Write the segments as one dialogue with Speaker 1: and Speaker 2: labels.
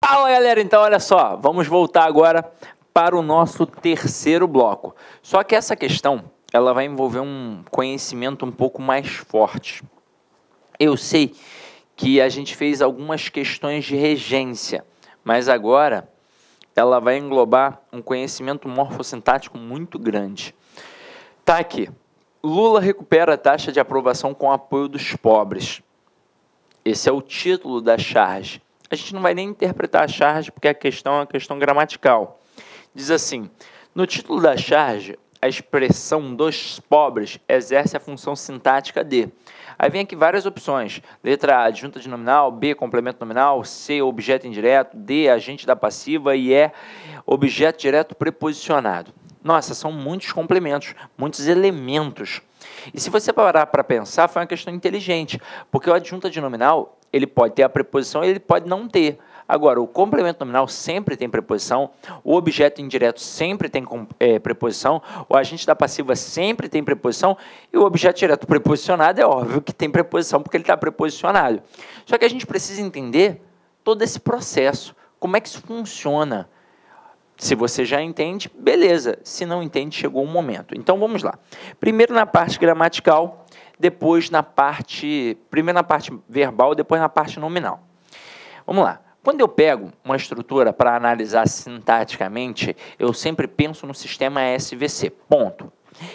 Speaker 1: Fala, galera, então olha só, vamos voltar agora para o nosso terceiro bloco. Só que essa questão, ela vai envolver um conhecimento um pouco mais forte. Eu sei que a gente fez algumas questões de regência, mas agora ela vai englobar um conhecimento morfossintático muito grande. Tá aqui. Lula recupera a taxa de aprovação com apoio dos pobres. Esse é o título da charge. A gente não vai nem interpretar a charge porque a questão é uma questão gramatical. Diz assim: no título da charge, a expressão dos pobres exerce a função sintática de. Aí vem aqui várias opções. Letra A, adjunta de nominal. B, complemento nominal. C, objeto indireto. D, agente da passiva. E E, objeto direto preposicionado. Nossa, são muitos complementos, muitos elementos. E se você parar para pensar, foi uma questão inteligente, porque o adjunta de nominal, ele pode ter a preposição e ele pode não ter. Agora, o complemento nominal sempre tem preposição, o objeto indireto sempre tem preposição, o agente da passiva sempre tem preposição, e o objeto direto preposicionado é óbvio que tem preposição, porque ele está preposicionado. Só que a gente precisa entender todo esse processo, como é que isso funciona. Se você já entende, beleza. Se não entende, chegou o momento. Então, vamos lá. Primeiro na parte gramatical, depois na parte... Primeiro na parte verbal, depois na parte nominal. Vamos lá. Quando eu pego uma estrutura para analisar sintaticamente, eu sempre penso no sistema SVC, ponto.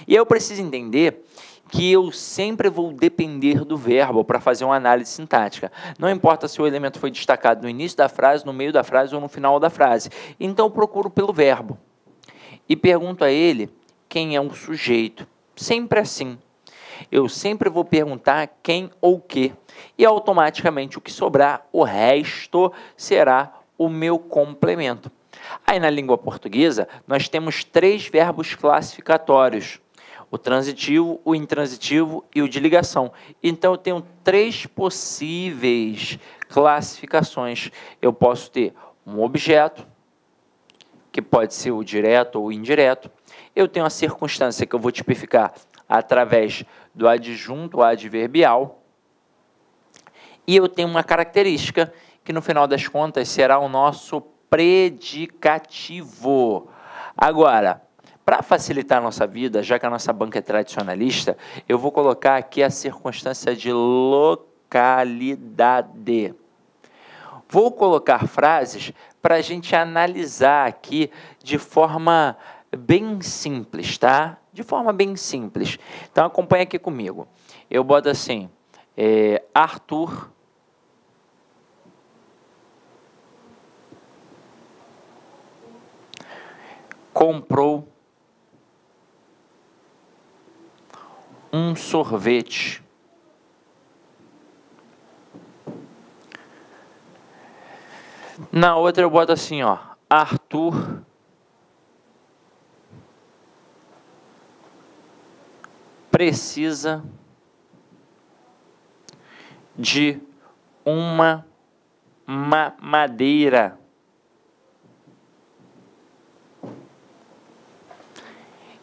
Speaker 1: E eu preciso entender que eu sempre vou depender do verbo para fazer uma análise sintática. Não importa se o elemento foi destacado no início da frase, no meio da frase ou no final da frase. Então, eu procuro pelo verbo. E pergunto a ele quem é o sujeito. Sempre assim. Eu sempre vou perguntar quem ou que. E automaticamente o que sobrar, o resto será o meu complemento. Aí na língua portuguesa, nós temos 3 verbos classificatórios. O transitivo, o intransitivo e o de ligação. Então, eu tenho 3 possíveis classificações. Eu posso ter um objeto, que pode ser o direto ou o indireto. Eu tenho a circunstância que eu vou tipificar através do adjunto adverbial. E eu tenho uma característica, que no final das contas será o nosso predicativo. Agora, para facilitar a nossa vida, já que a nossa banca é tradicionalista, eu vou colocar aqui a circunstância de localidade. Vou colocar frases para a gente analisar aqui de forma bem simples, tá? De forma bem simples. Então, acompanha aqui comigo. Eu boto assim, Arthur comprou um sorvete. Na outra eu boto assim, ó, Arthur precisa de uma mamadeira.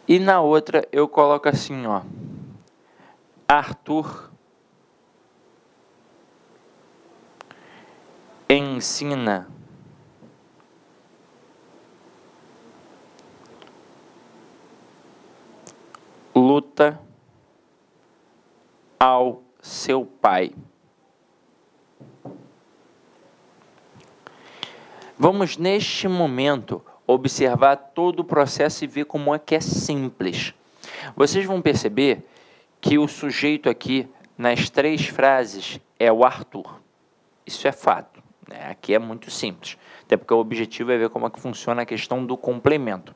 Speaker 1: E na outra eu coloco assim, ó, Arthur ensina luta ao seu pai. Vamos, neste momento, observar todo o processo e ver como é que é simples. Vocês vão perceber que o sujeito aqui, nas 3 frases, é o Arthur. Isso é fato, né? Aqui é muito simples, até porque o objetivo é ver como é que funciona a questão do complemento.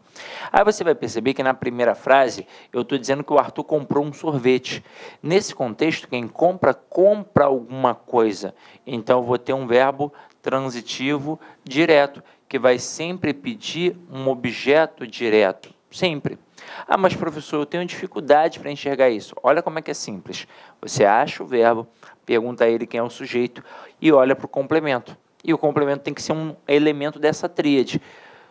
Speaker 1: Aí você vai perceber que na primeira frase, eu estou dizendo que o Arthur comprou um sorvete. Nesse contexto, quem compra, compra alguma coisa. Então, eu vou ter um verbo transitivo direto, que vai sempre pedir um objeto direto, sempre. Ah, mas professor, eu tenho dificuldade para enxergar isso. Olha como é que é simples. Você acha o verbo, pergunta a ele quem é o sujeito e olha para o complemento. E o complemento tem que ser um elemento dessa tríade.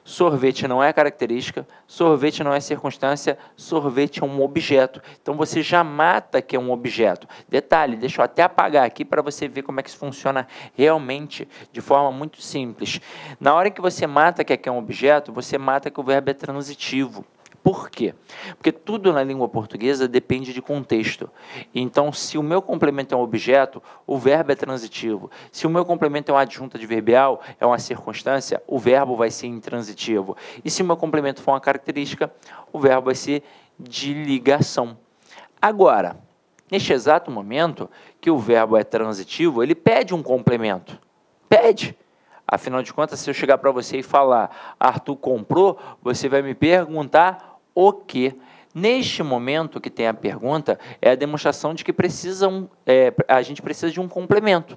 Speaker 1: Sorvete não é característica, sorvete não é circunstância, sorvete é um objeto. Então, você já mata que é um objeto. Detalhe, deixa eu até apagar aqui para você ver como é que isso funciona realmente de forma muito simples. Na hora que você mata que é um objeto, você mata que o verbo é transitivo. Por quê? Porque tudo na língua portuguesa depende de contexto. Então, se o meu complemento é um objeto, o verbo é transitivo. Se o meu complemento é uma adjunta adverbial, é uma circunstância, o verbo vai ser intransitivo. E se o meu complemento for uma característica, o verbo vai ser de ligação. Agora, neste exato momento que o verbo é transitivo, ele pede um complemento. Pede. Afinal de contas, se eu chegar para você e falar, Arthur comprou, você vai me perguntar o quê? Neste momento que tem a pergunta, é a demonstração de que a gente precisa de um complemento.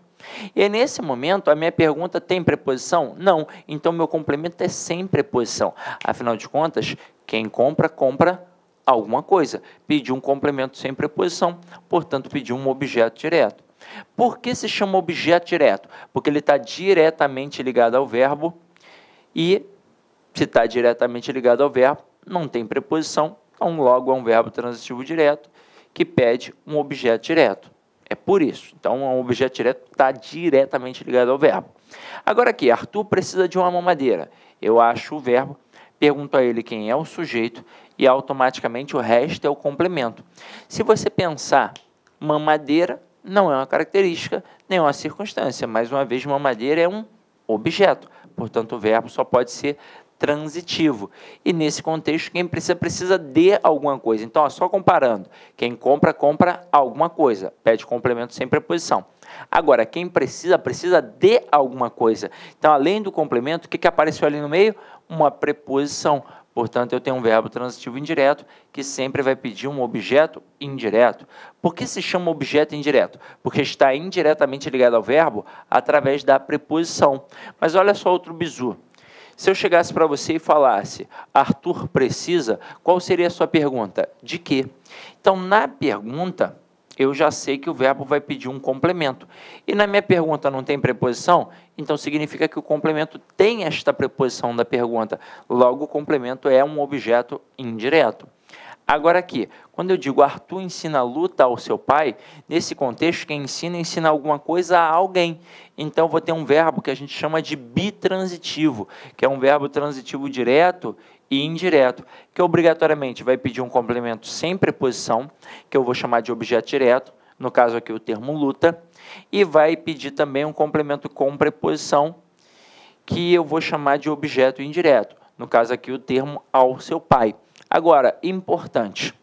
Speaker 1: E nesse momento, a minha pergunta tem preposição? Não. Então, meu complemento é sem preposição. Afinal de contas, quem compra, compra alguma coisa. Pediu um complemento sem preposição, portanto, pediu um objeto direto. Por que se chama objeto direto? Porque ele está diretamente ligado ao verbo e, se está diretamente ligado ao verbo, não tem preposição, então logo é um verbo transitivo direto que pede um objeto direto. É por isso. Então, um objeto direto está diretamente ligado ao verbo. Agora aqui, Arthur precisa de uma mamadeira. Eu acho o verbo, pergunto a ele quem é o sujeito e automaticamente o resto é o complemento. Se você pensar, mamadeira não é uma característica, nem uma circunstância. Mais uma vez, mamadeira é um objeto. Portanto, o verbo só pode ser transitivo. E nesse contexto, quem precisa de alguma coisa. Então, ó, só comparando. Quem compra, compra alguma coisa. Pede complemento sem preposição. Agora, quem precisa de alguma coisa. Então, além do complemento, o que apareceu ali no meio? Uma preposição. Portanto, eu tenho um verbo transitivo indireto que sempre vai pedir um objeto indireto. Por que se chama objeto indireto? Porque está indiretamente ligado ao verbo através da preposição. Mas olha só outro bizu. Se eu chegasse para você e falasse, Arthur precisa, qual seria a sua pergunta? De quê? Então, na pergunta, eu já sei que o verbo vai pedir um complemento. E na minha pergunta não tem preposição? Então, significa que o complemento tem esta preposição da pergunta. Logo, o complemento é um objeto indireto. Agora aqui, quando eu digo Arthur ensina luta ao seu pai, nesse contexto, quem ensina alguma coisa a alguém. Então, vou ter um verbo que a gente chama de bitransitivo, que é um verbo transitivo direto e indireto, que obrigatoriamente vai pedir um complemento sem preposição, que eu vou chamar de objeto direto, no caso aqui o termo luta, e vai pedir também um complemento com preposição, que eu vou chamar de objeto indireto, no caso aqui o termo ao seu pai. Agora, importante,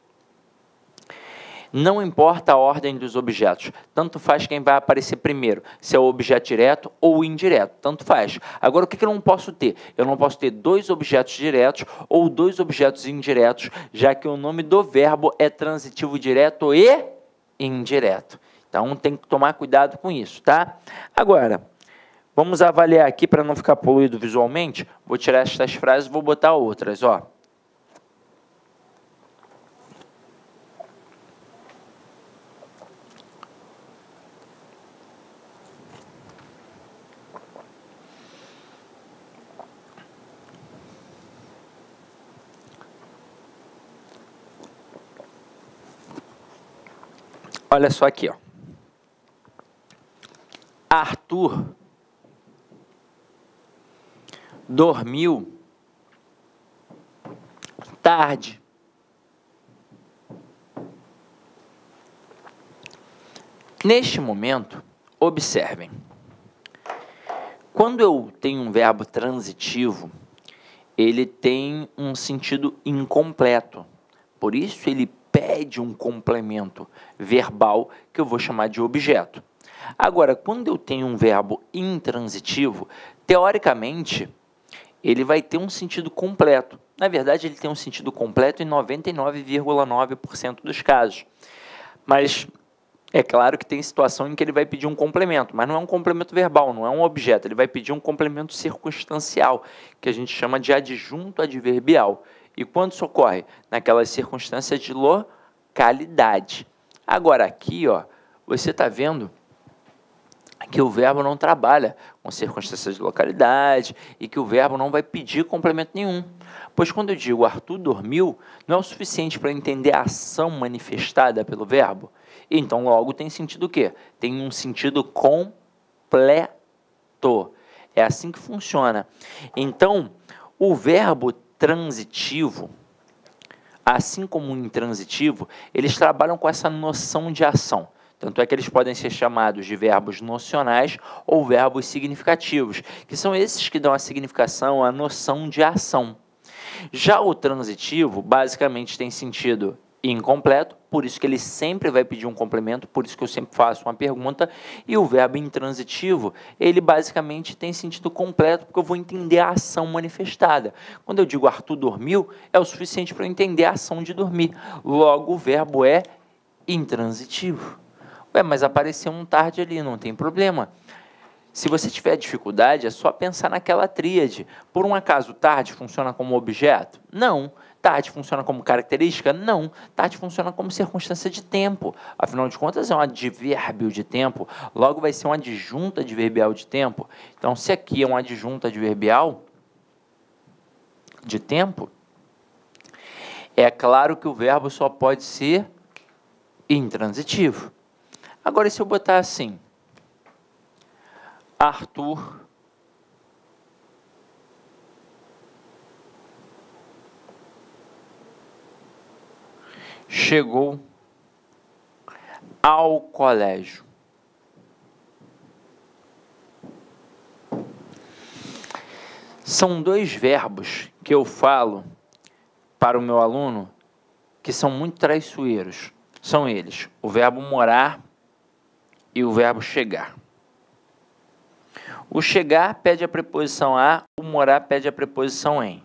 Speaker 1: não importa a ordem dos objetos, tanto faz quem vai aparecer primeiro, se é o objeto direto ou indireto, tanto faz. Agora, o que eu não posso ter? Eu não posso ter dois objetos diretos ou dois objetos indiretos, já que o nome do verbo é transitivo direto e indireto. Então, tem que tomar cuidado com isso, tá? Agora, vamos avaliar aqui para não ficar poluído visualmente. Vou tirar estas frases e vou botar outras, ó. Olha só aqui, ó. Arthur dormiu tarde. Neste momento, observem. Quando eu tenho um verbo transitivo, ele tem um sentido incompleto. Por isso, ele pede um complemento verbal que eu vou chamar de objeto. Agora, quando eu tenho um verbo intransitivo, teoricamente, ele vai ter um sentido completo. Na verdade, ele tem um sentido completo em 99,9% dos casos. Mas é claro que tem situação em que ele vai pedir um complemento, mas não é um complemento verbal, não é um objeto. Ele vai pedir um complemento circunstancial, que a gente chama de adjunto adverbial. E quando isso ocorre? Naquelas circunstâncias de localidade. Agora aqui, ó, você está vendo que o verbo não trabalha com circunstâncias de localidade e que o verbo não vai pedir complemento nenhum. Pois quando eu digo Arthur dormiu, não é o suficiente para entender a ação manifestada pelo verbo. Então, logo, tem sentido o quê? Tem um sentido completo. É assim que funciona. Então, o verbo transitivo, assim como o intransitivo, eles trabalham com essa noção de ação. Tanto é que eles podem ser chamados de verbos nocionais ou verbos significativos, que são esses que dão a significação, a noção de ação. Já o transitivo, basicamente, tem sentido incompleto, por isso que ele sempre vai pedir um complemento, por isso que eu sempre faço uma pergunta, e o verbo intransitivo, ele basicamente tem sentido completo, porque eu vou entender a ação manifestada. Quando eu digo Arthur dormiu, é o suficiente para eu entender a ação de dormir. Logo, o verbo é intransitivo. Ué, mas apareceu um tarde ali, não tem problema. Se você tiver dificuldade, é só pensar naquela tríade. Por um acaso, tarde funciona como objeto? Não. Tarde funciona como característica? Não. Tarde funciona como circunstância de tempo. Afinal de contas, é um advérbio de tempo. Logo, vai ser uma adjunta adverbial de tempo. Então, se aqui é uma adjunta adverbial de tempo, é claro que o verbo só pode ser intransitivo. Agora, e se eu botar assim? Arthur chegou ao colégio. São dois verbos que eu falo para o meu aluno que são muito traiçoeiros. São eles, o verbo morar e o verbo chegar. O chegar pede a preposição a, o morar pede a preposição em.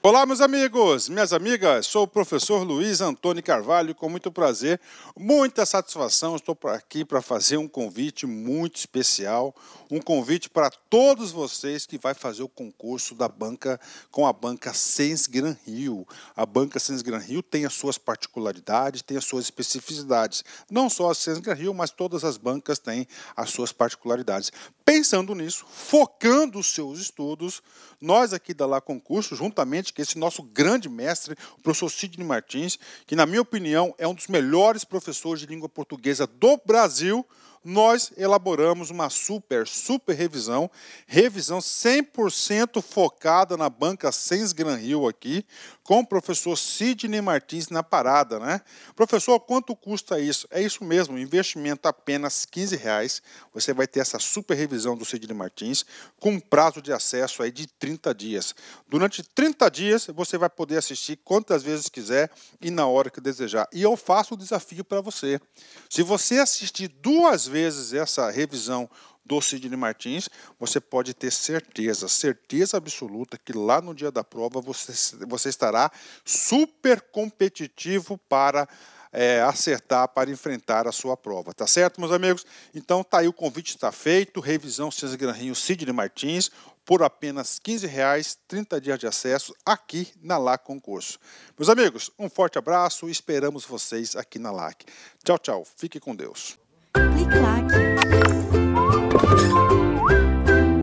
Speaker 2: Olá, meus amigos, minhas amigas, sou o professor Luiz Antônio Carvalho, com muito prazer, muita satisfação, estou aqui para fazer um convite muito especial, um convite para todos vocês que vai fazer o concurso da banca com a banca SensGranRio. A banca SensGranRio tem as suas particularidades, tem as suas especificidades, não só a SensGranRio, mas todas as bancas têm as suas particularidades. Pensando nisso, focando os seus estudos, nós aqui da Lá Concurso, juntamente com esse nosso grande mestre, o professor Sidney Martins, que na minha opinião é um dos melhores professores de língua portuguesa do Brasil, nós elaboramos uma super revisão 100% focada na banca SensGranRio aqui, com o professor Sidney Martins na parada, né? Professor, quanto custa isso? É isso mesmo, investimento apenas R$15. Você vai ter essa super revisão do Sidney Martins com um prazo de acesso aí de 30 dias. Durante 30 dias você vai poder assistir quantas vezes quiser e na hora que desejar. E eu faço o desafio para você. Se você assistir 2 vezes essa revisão do Sidney Martins, você pode ter certeza absoluta que lá no dia da prova você estará super competitivo para acertar, para enfrentar a sua prova. Tá certo, meus amigos? Então tá aí, o convite está feito, revisão SensGranRio Sidney Martins, por apenas R$15, 30 dias de acesso aqui na LAC Concurso. Meus amigos, um forte abraço e esperamos vocês aqui na LAC. Tchau, tchau. Fique com Deus.
Speaker 3: Clique lá.